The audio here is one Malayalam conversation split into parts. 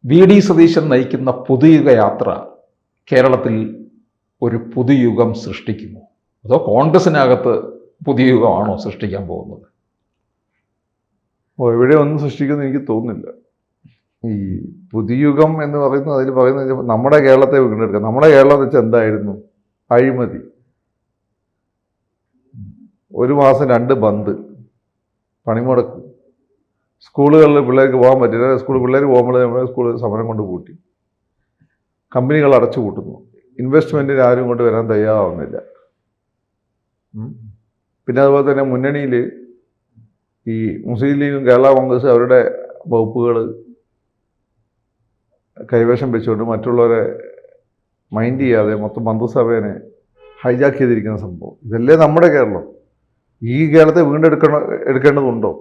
വി.ഡി. സതീശൻ നയിക്കുന്ന പുതുയുഗ യാത്ര കേരളത്തിൽ ഒരു പുതുയുഗം സൃഷ്ടിക്കുമോ, അതോ കോൺഗ്രസിനകത്ത് പുതിയ യുഗമാണോ സൃഷ്ടിക്കാൻ പോകുന്നത്? ഇവിടെ ഒന്നും സൃഷ്ടിക്കുമെന്ന് എനിക്ക് തോന്നുന്നില്ല. ഈ പുതുയുഗം എന്ന് പറയുന്നത് അതിൽ പറയുന്നത് നമ്മുടെ കേരളത്തെ വീണ്ടെടുക്കുക. നമ്മുടെ കേരളം എന്ന് വെച്ചാൽ എന്തായിരുന്നു? അഴിമതി, ഒരു മാസം 2 ബന്ദ്, പണിമുടക്ക്, സ്കൂളുകളിൽ പിള്ളേർക്ക് പോകാൻ പറ്റില്ല, പിള്ളേർ പോകുമ്പോൾ സ്കൂൾ സമരം കൊണ്ട് പൂട്ടി, കമ്പനികൾ അടച്ചു പൂട്ടുന്നു, ഇൻവെസ്റ്റ്മെൻറ്റിന് ആരും കൊണ്ട് വരാൻ തയ്യാറാവുന്നില്ല. പിന്നെ അതുപോലെ തന്നെ മുന്നണിയിൽ ഈ മുസ്ലിം ലീഗും കേരള കോൺഗ്രസ് അവരുടെ വകുപ്പുകൾ കൈവശം വെച്ചുകൊണ്ട് മറ്റുള്ളവരെ മൈൻഡ് ചെയ്യാതെ മൊത്തം മന്ത്രിസഭയെ ഹൈജാക്ക് ചെയ്തിരിക്കുന്ന സംഭവം. ഇതല്ലേ നമ്മുടെ കേരളം. ഈ കേരളത്തെ എടുക്കേണ്ടതുണ്ടോ?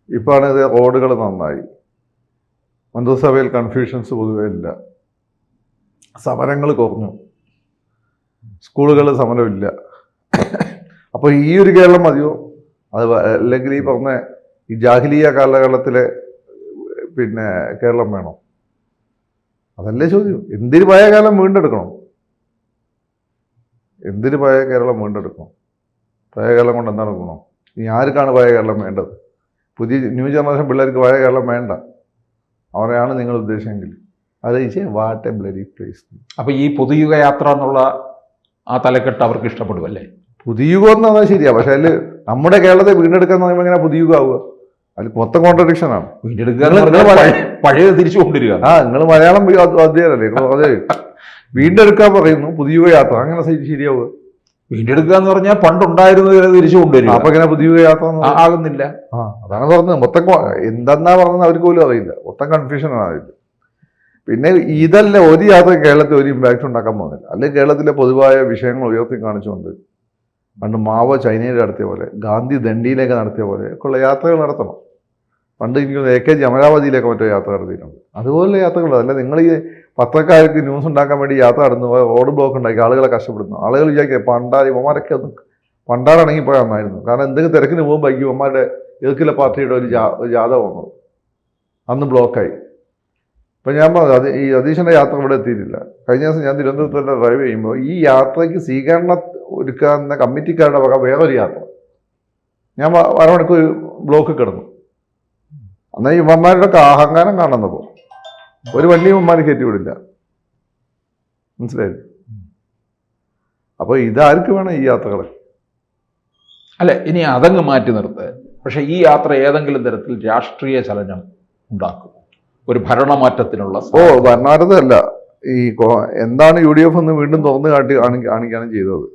ഇപ്പോഴാണ് ഇത് റോഡുകൾ നന്നായി, മന്ത്രിസഭയിൽ കൺഫ്യൂഷൻസ് പൊതുവേ ഇല്ല, സമരങ്ങൾ കുറഞ്ഞു, സ്കൂളുകളിൽ സമരമില്ല. അപ്പോൾ ഈ ഒരു കേരളം മതിയോ? അത് അല്ലെങ്കിൽ ഈ പറഞ്ഞ ഈ ജാഹിലിയ കാലഘട്ടത്തിലെ പിന്നെ കേരളം വേണോ? അതല്ലേ ചോദ്യം. എന്തിന് പഴയ കാലം വീണ്ടെടുക്കണം? എന്തിന് പഴയ കേരളം വീണ്ടെടുക്കണം? പഴയ കേരളം കൊണ്ട് എന്താണ് ഗുണം? ഇനി ആർക്കാണ് പഴയ കേരളം വേണ്ടത്? പുതിയ ന്യൂ ജനറേഷൻ പിള്ളേർക്ക് പഴയ കേരളം വേണ്ട. അവരെയാണ് നിങ്ങൾ ഉദ്ദേശിച്ചെങ്കിൽ അത് വാട്ട് എ ബ്ലഡി പ്ലേസ്. അപ്പോൾ ഈ പുതുയുഗ യാത്ര എന്നുള്ള ആ തലക്കെട്ട് അവർക്ക് ഇഷ്ടപ്പെടുമല്ലേ? പുതുയുഗം എന്ന് പറഞ്ഞാൽ ശരിയാ, പക്ഷെ അതിൽ നമ്മുടെ കേരളത്തെ വീണ്ടെടുക്കാൻ പറയുമ്പോൾ എങ്ങനെ പുതുയുഗം ആവുക? അതിൽ മൊത്തം കോൺട്രഡിക്ഷനാണ്. പഴയത് തിരിച്ചു കൊണ്ടുവരിക. നിങ്ങൾ മലയാളം അധ്യായല്ലേ അതെ, വീണ്ടെടുക്കാൻ പറയുന്നു പുതുയുഗ യാത്ര, അങ്ങനെ ശരിയാവുക? വീണ്ടെടുക്കുക എന്ന് പറഞ്ഞാൽ പണ്ടുണ്ടായിരുന്നത് തിരിച്ചു കൊണ്ടുവരിക. അപ്പൊ എങ്ങനെ പുതുയുഗ യാത്ര ആകുന്നില്ല? അതാണ് പറഞ്ഞത്. മൊത്തം എന്തെന്നാ പറഞ്ഞത് അവർക്ക് പോലും അറിയില്ല. മൊത്തം കൺഫ്യൂഷനാണ് അതിൽ. പിന്നെ ഇതല്ല ഒരു യാത്ര കേരളത്തിൽ ഒരു ഇമ്പാക്റ്റ് ഉണ്ടാക്കാൻ പോകുന്നില്ല. അല്ലെങ്കിൽ കേരളത്തിലെ പൊതുവായ വിഷയങ്ങൾ ഉയർത്തി കാണിച്ചുകൊണ്ട് പണ്ട് മാവോ ചൈനയിൽ നടത്തിയ പോലെ, ഗാന്ധി ദണ്ഡിയിലേക്ക് നടത്തിയ പോലെ ഒക്കെയുള്ള യാത്രകൾ നടത്തണം. പണ്ട് എനിക്ക് AKG അമരാവതിയിലേക്ക് മറ്റോ യാത്ര നടത്തിയിട്ടുണ്ട്. അതുപോലെ യാത്രകൾ. അല്ല നിങ്ങൾ ഈ പത്രക്കാർക്ക് ന്യൂസ് ഉണ്ടാക്കാൻ വേണ്ടി യാത്ര നടന്നു, റോഡ് ബ്ലോക്ക് ഉണ്ടാക്കി ആളുകളെ കഷ്ടപ്പെടുന്നു. ആളുകൾ വിചാരിക്കുക പണ്ടാരി ഇവന്മാരൊക്കെ ഒന്ന് പണ്ടാറടങ്ങിപ്പോയാൽ നന്നായിരുന്നു. കാരണം എന്തെങ്കിലും തിരക്കിന് പോകുമ്പോഴേക്കും ഇവന്മാരുടെ എതിർക്കില്ല പാർട്ടിയുടെ ഒരു ജാഥ വന്നത് അന്ന് ബ്ലോക്കായി. ഇപ്പം ഞാൻ പറഞ്ഞു ഈ സതീശൻ്റെ യാത്ര ഇവിടെ എത്തിയിട്ടില്ല. കഴിഞ്ഞ ദിവസം ഞാൻ തിരുവനന്തപുരത്തോടെ ഡ്രൈവ് ചെയ്യുമ്പോൾ ഈ യാത്രയ്ക്ക് സ്വീകരണം ഒരുക്കാവുന്ന കമ്മിറ്റിക്കാരുടെ വക വേറൊരു യാത്ര. ഞാൻ അരമണിക്കൂർ ബ്ലോക്ക് കിടന്നു. എന്നാൽ ഈ ഇവന്മാരുടെ ഒക്കെ അഹങ്കാരം കാണുന്നപ്പോൾ ഒരു വണ്ടി ഇവന്മാർ കയറ്റിവിടില്ല. മനസ്സിലായില്ലേ? അപ്പോൾ ഇതാർക്ക് വേണം ഈ യാത്രകൾ? അല്ല, ഇനി അതങ്ങ് മാറ്റി നിർത്തുക. പക്ഷെ ഈ യാത്ര ഏതെങ്കിലും തരത്തിൽ രാഷ്ട്രീയ ചലനം ഉണ്ടാക്കും, ഒരു ഭരണമാറ്റത്തിനുള്ള? ഭരണമാറ്റത്തല്ല, ഈ എന്താണ് UDF എന്ന് വീണ്ടും തുറന്നു കാണിക്കുകയാണ് ചെയ്തത്.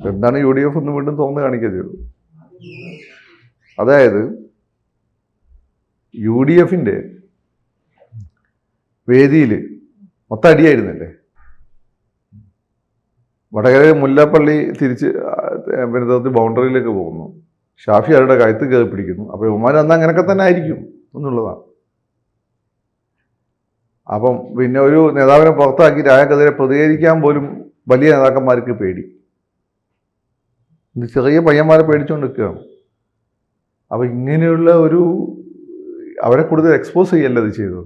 എന്താണ് UDF എന്ന് വീണ്ടും തുറന്നു കാണിക്കുക ചെയ്തത്? അതായത് UDFന്റെ വേദിയിൽ മൊത്തം അടിയായിരുന്നില്ലേ? വടകര മുല്ലപ്പള്ളി തിരിച്ച് പിന്നെ ബൗണ്ടറിയിലേക്ക് പോകുന്നു, ഷാഫി അവരുടെ കഴുത്ത് കയറി പിടിക്കുന്നു. അപ്പോൾ ഉമ്മാൻ അന്ന് അങ്ങനെയൊക്കെ തന്നെ ആയിരിക്കും എന്നുള്ളതാണ്. അപ്പം പിന്നെ ഒരു നേതാവിനെ പുറത്താക്കി രാജക്കെതിരെ പ്രതികരിക്കാൻ പോലും വലിയ നേതാക്കന്മാർക്ക് പേടി. ചെറിയ പയ്യന്മാരെ പേടിച്ചുകൊണ്ട് നിൽക്കുകയാണ്. അപ്പം ഇങ്ങനെയുള്ള അവരെ കൂടുതൽ എക്സ്പോസ് ചെയ്യല്ലേ ഇത് ചെയ്തത്?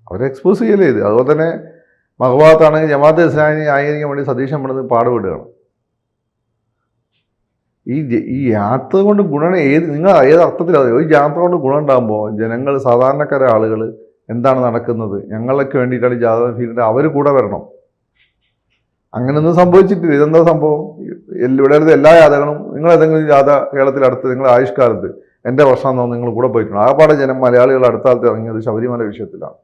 അവരെ എക്സ്പോസ് ചെയ്യല്ലേ ഇത്? അതുപോലെ തന്നെ മഹബാത്താണെങ്കിൽ ജമാഅത്തെ ഇസ്ലാമിനെ ആയിരിക്കാൻ വേണ്ടി സതീശൻ പണിത് പാടുപെടുകയാണ്. ഈ യാത്ര കൊണ്ട് ഗുണം നിങ്ങൾ ഏത് അർത്ഥത്തിലാണ്? ഈ യാത്ര കൊണ്ട് ഗുണം ഉണ്ടാകുമ്പോൾ ജനങ്ങൾ, സാധാരണക്കാരായ ആളുകൾ എന്താണ് നടക്കുന്നത്, ഞങ്ങൾക്ക് വേണ്ടിയിട്ടാണ് ജാഥ ഫീൽഡ്, അവർ കൂടെ വരണം. അങ്ങനെയൊന്നും സംഭവിച്ചിട്ടില്ല. ഇതെന്താ സംഭവം? ഇവിടെ എല്ലാ യാത്രകളും നിങ്ങൾ ഏതെങ്കിലും ജാഥ കേരളത്തിൽ അടുത്ത് നിങ്ങൾ ആയുഷ്കാലത്ത് എൻ്റെ പ്രശ്നം നിങ്ങൾ കൂടെ പോയിട്ടുണ്ട്. ആപാടെ ജനം മലയാളികൾ അടുത്ത കാലത്ത് ഇറങ്ങിയത് ശബരിമല വിഷയത്തിലാണ്.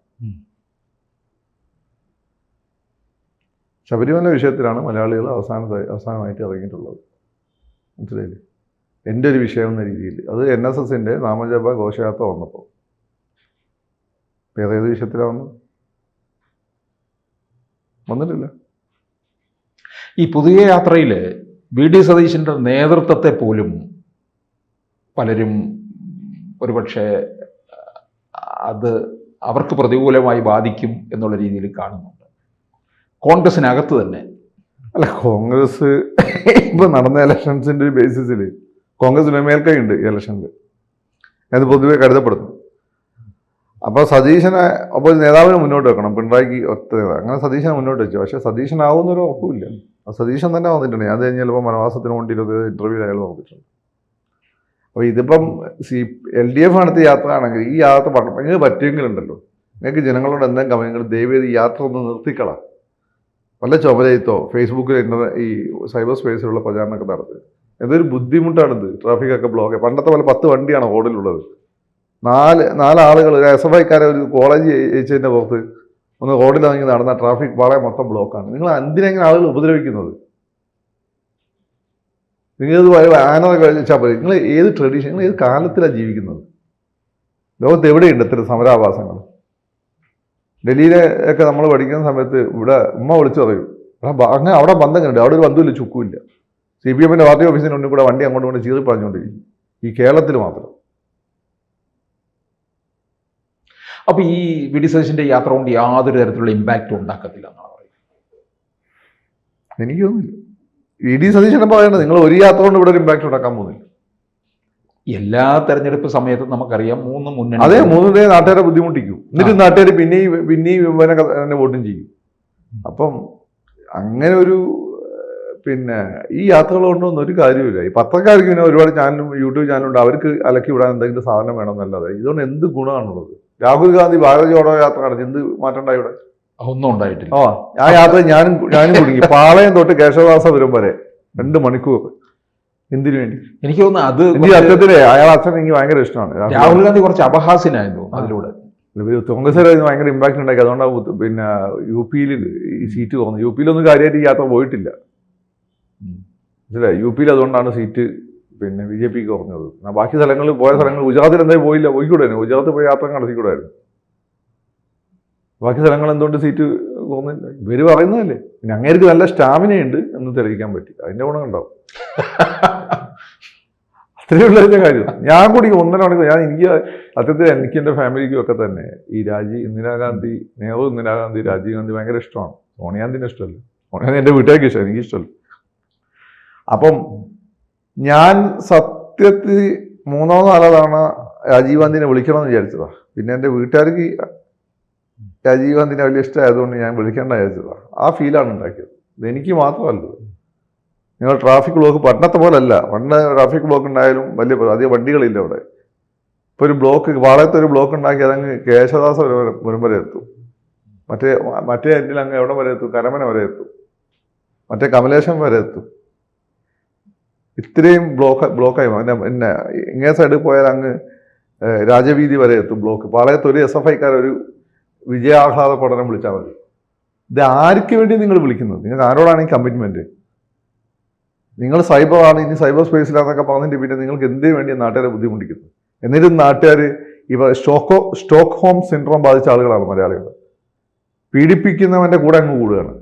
ശബരിമല വിഷയത്തിലാണ് മലയാളികൾ അവസാനമായിട്ട് ഇറങ്ങിയിട്ടുള്ളത്. മനസ്സിലായില്ലേ? എൻ്റെ ഒരു വിഷയം എന്ന രീതിയിൽ അത് NSSൻ്റെ നാമജപ ഘോഷയാത്ര വന്നപ്പോൾ വേറെ ഏത് വിഷയത്തിലാണ് വന്നിട്ടില്ല. ഈ പുതിയ യാത്രയിൽ വി.ഡി. സതീശൻ്റെ നേതൃത്വത്തെ പോലും പലരും ഒരുപക്ഷെ അത് അവർക്ക് പ്രതികൂലമായി ബാധിക്കും എന്നുള്ള രീതിയിൽ കാണുന്നുണ്ട്, കോൺഗ്രസിനകത്ത് തന്നെ. അല്ല, കോൺഗ്രസ് ഇപ്പം നടന്ന ഇലക്ഷൻസിൻ്റെ ഒരു ബേസിസിൽ കോൺഗ്രസിന് മേൽക്കൈ ഉണ്ട് ഈ ഇലക്ഷനിൽ. അത് പൊതുവെ കരുതപ്പെടുന്നു. അപ്പോൾ സതീശനെ അപ്പോൾ ഒരു നേതാവിനെ മുന്നോട്ട് വെക്കണം, പിണറായിക്ക് ഒത്ത നേതാവ്, അങ്ങനെ സതീശനെ മുന്നോട്ട് വെച്ചു. പക്ഷേ സതീശനാവുന്നൊരു ഉറപ്പില്ല. സതീശൻ തന്നെ വന്നിട്ടുണ്ട്. ഞാൻ കഴിഞ്ഞാൽ ചിലപ്പോൾ വനവാസത്തിന് വേണ്ടിയിട്ട് ഇന്റർവ്യൂ അയാൾ നോക്കിയിട്ടുണ്ട്. അപ്പോൾ ഇതിപ്പം LDF നടത്തിയ യാത്ര ആണെങ്കിൽ ഈ യാത്ര നിങ്ങൾക്ക് പറ്റുമെങ്കിലുണ്ടല്ലോ, നിങ്ങൾക്ക് ജനങ്ങളോട് എന്തെങ്കിലും കമ്മിങ്ങൾ ദയവേത് ഈ യാത്ര ഒന്ന് നിർത്തിക്കളാം. വല്ല ചുമരയത്തോ ഫേസ്ബുക്കിൽ ഈ സൈബർ സ്പേസിലുള്ള പ്രചാരണമൊക്കെ നടത്തുക. എന്തൊരു ബുദ്ധിമുട്ടാണിത്. ട്രാഫിക്കൊക്കെ ബ്ലോക്ക്. പണ്ടത്തെ പോലെ 10 വണ്ടിയാണ് റോഡിലുള്ളത്. 4 ആളുകൾ, ഒരു SFIക്കാരെ ഒരു കോളേജ് ജയിച്ചതിൻ്റെ പുറത്ത് ഒന്ന് റോഡിലിറങ്ങി നടന്ന ട്രാഫിക് വളരെ മൊത്തം ബ്ലോക്കാണ്. നിങ്ങൾ എന്തിനെങ്ങനെ ആളുകൾ ഉപദ്രവിക്കുന്നത്? നിങ്ങളിത് ആന കഴിച്ചാൽ പോലും നിങ്ങൾ ഏത് ട്രഡീഷൻ, നിങ്ങൾ ഏത് കാലത്തിലാണ് ജീവിക്കുന്നത്? ലോകത്ത് എവിടെയുണ്ട് ഇത്തരം സമരാഭാസങ്ങൾ? ഡൽഹിയിലെ ഒക്കെ നമ്മൾ പഠിക്കുന്ന സമയത്ത് ഇവിടെ ഉമ്മ വിളിച്ചു പറയും, അങ്ങനെ അവിടെ ബന്ധം കണ്ടു, അവിടെ ഒരു ബന്ധമില്ല, ചുക്കുമില്ല. CPMന്റെ പാർട്ടി ഓഫീസിന് മുന്നിൽ കൂടെ വണ്ടി അങ്ങോട്ട് കൊണ്ട് ചീറി പറഞ്ഞുകൊണ്ടിരിക്കും. ഈ കേരളത്തിൽ മാത്രം. അപ്പൊ ഈ VD സതീശന്റെ യാത്ര കൊണ്ട് യാതൊരു തരത്തിലുള്ള ഇമ്പാക്റ്റും ഉണ്ടാക്കത്തില്ല എന്നാണ് പറയുന്നത്. എനിക്ക് തോന്നുന്നില്ല. VD സതീശനെ പറയുന്നത് നിങ്ങൾ ഒരു യാത്ര കൊണ്ട് ഇവിടെ ഒരു ഇമ്പാക്റ്റ് ഉണ്ടാക്കാൻ പോകുന്നില്ല. എല്ലാ തെരഞ്ഞെടുപ്പ് സമയത്തും നമുക്കറിയാം 3 മുന്നണി, അതെ, 3 നാട്ടുകാരെ ബുദ്ധിമുട്ടിക്കും. എന്നിട്ട് നാട്ടുകാർ പിന്നെയും തന്നെ വോട്ടും ചെയ്യും. അപ്പം അങ്ങനെ ഒരു ഈ യാത്രകൾ കൊണ്ടൊന്നും ഒരു കാര്യമില്ല. ഈ പത്രക്കാർക്ക് പിന്നെ ഒരുപാട് ചാനലും യൂട്യൂബ് ചാനലുണ്ട്, അവർക്ക് അലക്കി വിടാൻ എന്തെങ്കിലും സാധനം വേണമെന്നല്ലാതെ ഇതുകൊണ്ട് എന്ത് ഗുണമാണുള്ളത്? രാഹുൽ ഗാന്ധി ഭാരത് ജോഡോ യാത്ര നടത്തി, എന്ത് മാറ്റം ഉണ്ടായി ഇവിടെ? ഒന്നും ഉണ്ടായിട്ടില്ല. ആ യാത്ര ഞാനും കുടുങ്ങി. പാളയം തൊട്ട് കേശവദാസപുരം വരെ 2 മണിക്കൂർ. എന്തിനു വേണ്ടി? എനിക്ക് തോന്നുന്നു അത് സത്യത്തില് അയാൾ അച്ഛൻ എനിക്ക് ഭയങ്കര ഇഷ്ടമാണ്. രാഹുൽ ഗാന്ധി കുറച്ച് അപഹാസ്യനായിരുന്നു അതിലൂടെ. കോൺഗ്രസ് ഭയങ്കര ഇമ്പാക്ട് ഉണ്ടാക്കി. അതുകൊണ്ടാണ് UP-യിൽ ഈ സീറ്റ് കുറഞ്ഞു. UP-യിലൊന്നും കാര്യമായിട്ട് ഈ യാത്ര പോയിട്ടില്ല. മനസ്സിലായി? UP-യിൽ അതുകൊണ്ടാണ് സീറ്റ് BJPക്ക് കുറഞ്ഞത്. ബാക്കി സ്ഥലങ്ങളിൽ പോയ സ്ഥലങ്ങൾ, ഗുജറാത്തിൽ എന്തായാലും പോയില്ല, പോയിക്കൂടായിരുന്നു. ഗുജറാത്തിൽ പോയി യാത്ര നടത്തിക്കൂടായിരുന്നു. ബാക്കി സ്ഥലങ്ങൾ എന്തുകൊണ്ട് സീറ്റ് കുറഞ്ഞില്ല? ഇവര് പറയുന്നതല്ലേ. പിന്നെ അങ്ങേർക്ക് നല്ല സ്റ്റാമിനയുണ്ട് എന്ന് തെളിയിക്കാൻ പറ്റി. അതിന്റെ ഗുണം ഉണ്ടാവും. അത്രയേ ഉള്ളതിന്റെ കാര്യം. ഞാൻ കൂടി 1.5 മണിക്കൂർ എനിക്ക് സത്യത്തിൽ എനിക്ക് എൻ്റെ ഫാമിലിക്കും ഒക്കെ തന്നെ ഈ ഇന്ദിരാഗാന്ധി, രാജീവ് ഗാന്ധി ഭയങ്കര ഇഷ്ടമാണ്. സോണിയാഗാന്ധിനെ ഇഷ്ടമല്ല. സോണിയാഗാന്ധി എൻ്റെ വീട്ടുകാർക്ക് ഇഷ്ടമാണ്, എനിക്ക് ഇഷ്ടമല്ല. അപ്പം ഞാൻ സത്യത്തിൽ 3-4 തവണ രാജീവ് ഗാന്ധിനെ വിളിക്കണമെന്ന് വിചാരിച്ചതാ. പിന്നെ എൻ്റെ വീട്ടുകാർക്ക് രാജീവ് ഗാന്ധിനെ വലിയ ഇഷ്ടമായതുകൊണ്ട് ഞാൻ വിളിക്കേണ്ട വിചാരിച്ചതാ. ആ ഫീലാണ് ഉണ്ടാക്കിയത്. ഇത് എനിക്ക് മാത്രമല്ല. നിങ്ങൾ ട്രാഫിക് ബ്ലോക്ക് പണ്ടത്തെ പോലല്ല. പണ്ട് ട്രാഫിക് ബ്ലോക്ക് ഉണ്ടായാലും അധികം വണ്ടികളില്ല അവിടെ. ഇപ്പോൾ ഒരു ബ്ലോക്ക്, പാളയത്തൊരു ബ്ലോക്ക് ഉണ്ടാക്കി അതങ്ങ് കേശവദാസപുരം വരെ എത്തും. മറ്റേ എൻഡിൽ അങ്ങ് എവിടെ വരെ എത്തും? കരമന വരെ എത്തും. മറ്റേ കമലേശം വരെ എത്തും. ഇത്രയും ബ്ലോക്കായി. പിന്നെ ഇങ്ങേ സൈഡിൽ പോയാൽ അങ്ങ് രാജവീതി വരെ എത്തും ബ്ലോക്ക്. പാളയത്ത് ഒരു SFIക്കാർ ഒരു വിജയാഹ്ലാദ പഠനം വിളിച്ചാൽ മതി. ഇത് ആർക്ക് വേണ്ടി നിങ്ങൾ വിളിക്കുന്നത്? നിങ്ങൾക്ക് ആരോടാണ് ഈ കമ്മിറ്റ്മെൻറ്റ്? നിങ്ങൾ സൈബറാണ്, ഇനി സൈബർ സ്പേസിലാണെന്നൊക്കെ പറഞ്ഞിട്ട് പിന്നെ നിങ്ങൾക്ക് എന്തിനു വേണ്ടി നാട്ടുകാരെ ബുദ്ധിമുട്ടിക്കുന്നത്? എന്നിട്ടും നാട്ടുകാർ സ്റ്റോക്ക്ഹോം സിൻഡ്രോം ബാധിച്ച ആളുകളാണ് മലയാളികൾ. പീഡിപ്പിക്കുന്നവൻ്റെ കൂടെ അങ്ങ് കൂടുകയാണ്.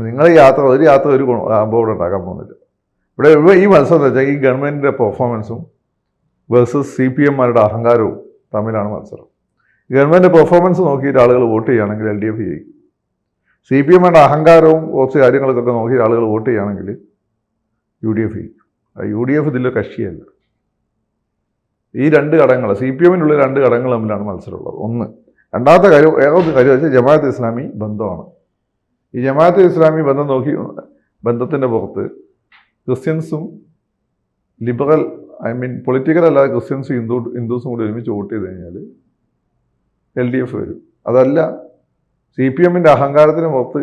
നിങ്ങൾ ഒരു യാത്ര ഒരു അബോർഡ് ഉണ്ടാക്കാൻ പോകുന്നില്ല. ഇവിടെ ഈ മത്സരം എന്ന് വെച്ചാൽ ഈ ഗവൺമെൻറ്റിൻ്റെ പെർഫോമൻസും വേഴ്സസ് CPMമാരുടെ അഹങ്കാരവും തമ്മിലാണ് മത്സരം. ഗവൺമെൻറ് പെർഫോമൻസ് നോക്കിയിട്ട് ആളുകൾ വോട്ട് ചെയ്യുകയാണെങ്കിൽ LDF ജയിക്കും. CPMമാരുടെ അഹങ്കാരവും കുറച്ച് കാര്യങ്ങളൊക്കെ നോക്കിയിട്ട് ആളുകൾ വോട്ട് ചെയ്യുകയാണെങ്കിൽ UDF ജയിക്കും. UDF ഇതിൽ കക്ഷിയല്ല. ഈ 2 ഘടകങ്ങൾ, CPMനുള്ള 2 ഘടകങ്ങൾ തമ്മിലാണ് മത്സരമുള്ളത്. ഒന്ന്. രണ്ടാമത്തെ കാര്യം, ഏതൊരു കാര്യം വെച്ചാൽ ജമാഅത്ത് ഇസ്ലാമി ബന്ധമാണ്. ഈ ജമാഅത്ത് ഇസ്ലാമി ബന്ധത്തിൻ്റെ പുറത്ത് ക്രിസ്ത്യൻസും ലിബറൽ, പൊളിറ്റിക്കൽ അല്ലാതെ ക്രിസ്ത്യൻസും ഹിന്ദുസും കൂടി ഒരുമിച്ച് വോട്ട് ചെയ്ത് കഴിഞ്ഞാൽ LDF വരും. അതല്ല, CPMന്റെ അഹങ്കാരത്തിന് പുറത്ത്,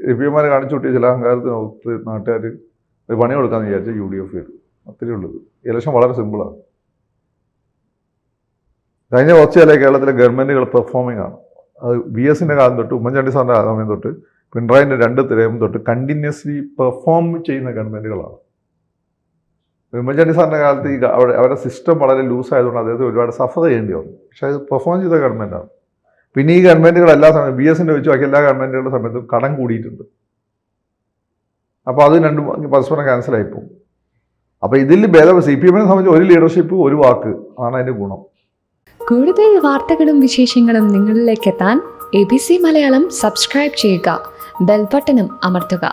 CPMമാരെ കാണിച്ചു കൂട്ടിയ ചില അഹങ്കാരത്തിന് പുറത്ത് നാട്ടുകാർ ഒരു പണി കൊടുക്കാമെന്ന് വിചാരിച്ചാൽ UDF വരും. അത്രയേ ഉള്ളത്. ഇലക്ഷൻ വളരെ സിമ്പിളാണ്. കഴിഞ്ഞ കുറച്ചല്ലേ കേരളത്തിലെ ഗവൺമെൻറ്റുകൾ പെർഫോമിംഗ് ആണ്. അത് VSന്റെ കാലം തൊട്ട്, ഉമ്മൻചാണ്ടി സാറിൻ്റെ സമയം തൊട്ട്, പിണറായിൻ്റെ 2 തിരയും തൊട്ട് കണ്ടിന്യൂസ്ലി പെർഫോം ചെയ്യുന്ന ഗവൺമെൻറ്റുകളാണ്. ഉമ്മൻചാണ്ടി സാറിൻ്റെ കാലത്ത് അവരുടെ സിസ്റ്റം വളരെ ലൂസായതുകൊണ്ട് അദ്ദേഹത്തിന് ഒരുപാട് സഫർ ചെയ്യേണ്ടി വന്നു. പക്ഷേ അത് പെർഫോം ചെയ്ത ഗവൺമെൻറ്റാണ്. പിന്നെ ഈ ഗവൺമെൻറ്റുകൾ എല്ലാ സമയത്തും VSന്റെ വെച്ച് ബാക്കി എല്ലാ ഗവൺമെൻറ്റുകളുടെ സമയത്തും കടം കൂടിയിട്ടുണ്ട്. അപ്പോൾ അത് രണ്ടും പരസ്പരം ക്യാൻസലായിപ്പോകും. അപ്പോൾ ഇതിൽ ഭേദം CPMനെ സംബന്ധിച്ച് ഒരു ലീഡർഷിപ്പ്, ഒരു വാക്ക് ആണ് അതിൻ്റെ ഗുണം. കൂടുതൽ വാർത്തകളും വിശേഷങ്ങളും നിങ്ങളിലേക്ക് എത്താൻ ABC മലയാളം സബ്സ്ക്രൈബ് ചെയ്യുക, ബെൽ ബട്ടണും അമർത്തുക.